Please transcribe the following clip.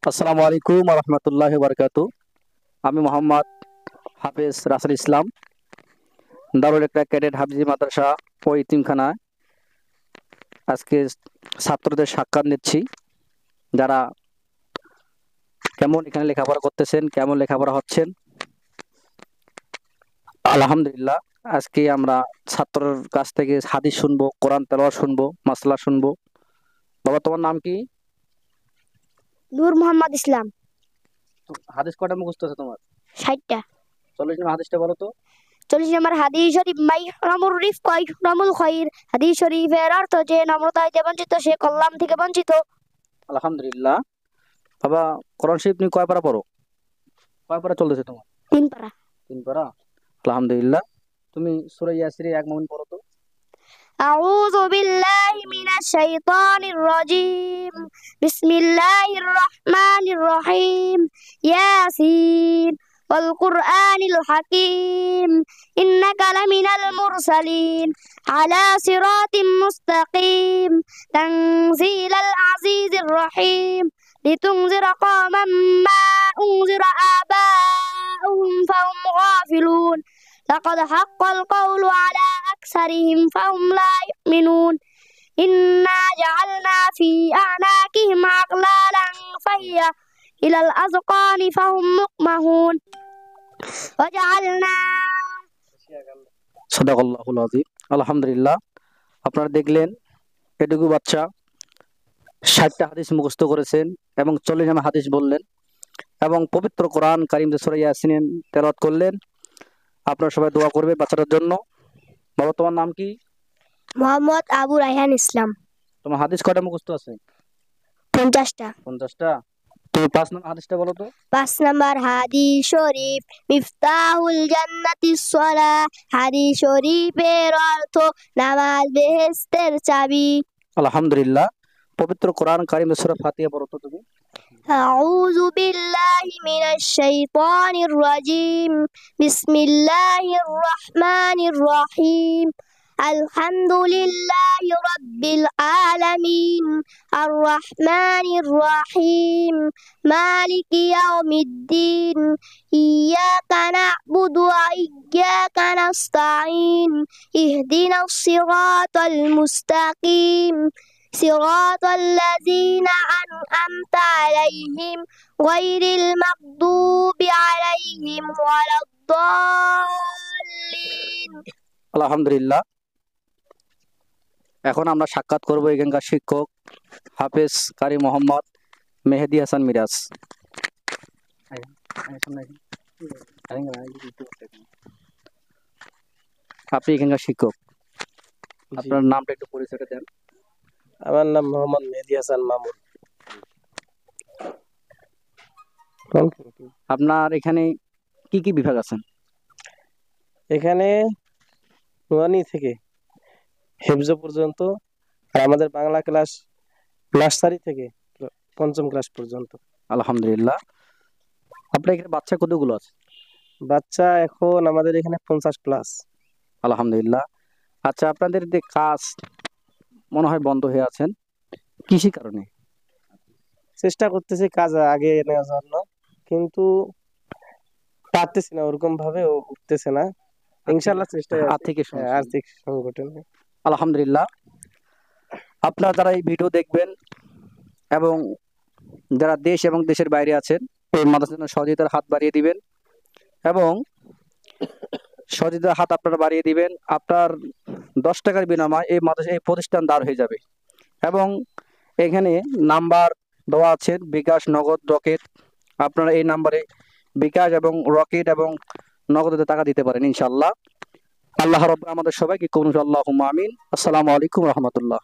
আসসালামু আলাইকুম রহমতুল্লাহি বারকাতু। আমি মোহাম্মদ হাফেজ রাসেল ইসলাম, দারুল একটা ক্যাডেট হাফিজি মাদ্রাসা ও ইতিমখানা আজকে ছাত্রদের সাক্ষাৎ নিচ্ছি। যারা কেমন এখানে লেখাপড়া করতেছেন, কেমন লেখাপড়া হচ্ছেন। আলহামদুলিল্লাহ, আজকে আমরা ছাত্রর কাছ থেকে হাদিস শুনবো, কোরআন তেলাওয়াত শুনবো, মাসলা শুনবো। বাবা, তোমার নাম কি? নূর মোহাম্মদ ইসলাম। হাদিস কয়টা মুখস্থ আছে তোমার? 60টা। 40 নম্বর হাদিসটা বলো তো। 40 নম্বর হাদিস শরীফ, মাইহরামুর রিফক ইহরামুল খাইর। হাদিস শরীফের অর্থ, যে নম্রতা হইতে বঞ্চিত সে কল্যাণ থেকে বঞ্চিত। আলহামদুলিল্লাহ। বাবা, কোরআন শরীফ তুমি কয় পারা পড়ো? কয় পারা চলতেছে তোমার? 3 পারা। 3 পারা। আলহামদুলিল্লাহ। তুমি সূরা ইয়াসিনের 1 মুমিন পড়ো তো। আউযু বিল্লাহি মিনাশ শাইতানির রাজিম। বিসমিল্লাহির রহমানির রহিম। ইয়াসিন ওয়াল কুরআনিল হাকিম। ইন্নাকা লামিনাল মুরসালিন আলা সিরাতিম মুস্তাকিম। তানজিলাল আজিজির রহিম। লিতুনজিরা কওমান মা উনজিরা আবাউহুম ফাহুম গাফিলুন। لقد حق القول على أكثرهم فهم لا يؤمنون. إنا جعلنا في أعناقهم أغلالا فهي إلى الأذقان فهم مقمحون. وجعلنا সাদাকাল্লাহুল আযীম। আলহামদুলিল্লাহ, আপনারা দেখলেন এটুকু বাচ্চা 60টা হাদিস মুখস্থ করেছেন এবং 40 নম্বর হাদিস বললেন এবং পবিত্র কোরআন কারীম সূরা ইয়াসিন তেলাওয়াত করলেন। আপনারা সবাই দোয়া করবেন বাচ্চাটার জন্য। বাবা, তোমার নাম কি? মোহাম্মদ আবু রায়হান ইসলাম। তোমার হাদিস কয়টা মুখস্থ আছে? 50টা। 50টা। তুমি 5 নম্বর হাদিসটা বলো তো। 5 নম্বর হাদিস শরীফ, মিফতাহুল জান্নাতিস সালাহ। হাদিস শরীফের অর্থ, নামাজ বেহেশতের চাবি। আলহামদুলিল্লাহ। পবিত্র কোরআন কারীম সূরা ফাতিহা পড়ো তো তুমি। أعوذ بالله من الشيطان الرجيم. بسم الله الرحمن الرحيم. الحمد لله رب العالمين الرحمن الرحيم مالك يوم الدين. إياك نعبد وإياك نستعين. اهدنا الصراط المستقيم صراط الذين أنعمت عليهم غير المغضوب عليهم ولا الضالين. আলহামদুলিল্লাহ। এখন আমরা সাক্ষাৎ করব এখানকার শিক্ষক হাফেজ কারি মোহাম্মদ মেহেদি হাসান মিরাজ। আপনি এখানকার শিক্ষক, আপনার নামটা একটু পরিচয়টা দেন। আমার নাম মোহাম্মদ মেহেদি হাসান মামুন। আপনার এখানে কি কি বিভাগ আছেন? এখানে নুরানি থেকে হেফজ পর্যন্ত, আর আমাদের বাংলা ক্লাস নার্সারি থেকে 5ম ক্লাস পর্যন্ত। আলহামদুলিল্লাহ। আপনার এখানে বাচ্চা কতগুলো আছে? বাচ্চা এখন আমাদের এখানে 50 প্লাস। আলহামদুলিল্লাহ। আচ্ছা, আপনাদের যে কাজ মনে হয় বন্ধ হয়ে আছেন, কৃষি কারণে? চেষ্টা করতেছি কাজ আগে নেওয়ার জন্য, কিন্তু পারতেছি না, ওরকম ভাবে উঠতেছে না। ইনশাআল্লাহ চেষ্টা আর্থিক সমস্যা। আর্থিক সংগঠন। আলহামদুলিল্লাহ। আপনারা যারা এই ভিডিও দেখবেন এবং যারা দেশ এবং দেশের বাইরে আছেন, এই মাদ্রাসার জন্য সহযোগিতার হাত বাড়িয়ে দিবেন এবং সহযোগিতার হাত আপনারা বাড়িয়ে দিবেন। আপনার 10 টাকার বিনিময়ে এই মাদ্রাসা, এই প্রতিষ্ঠান দাঁড় হয়ে যাবে। এবং এখানে নাম্বার দেওয়া আছে, বিকাশ, নগদ, রকেট। আপনারা এই নাম্বারে বিকাশ এবং রকেট এবং নগদে টাকা দিতে পারেন ইনশাআল্লাহ। আল্লাহ রাব্বুল আমাদের সবাইকে কবুল করুন। আল্লাহুম্মা আমিন। আসসালামু আলাইকুম রহমতুল্লাহ।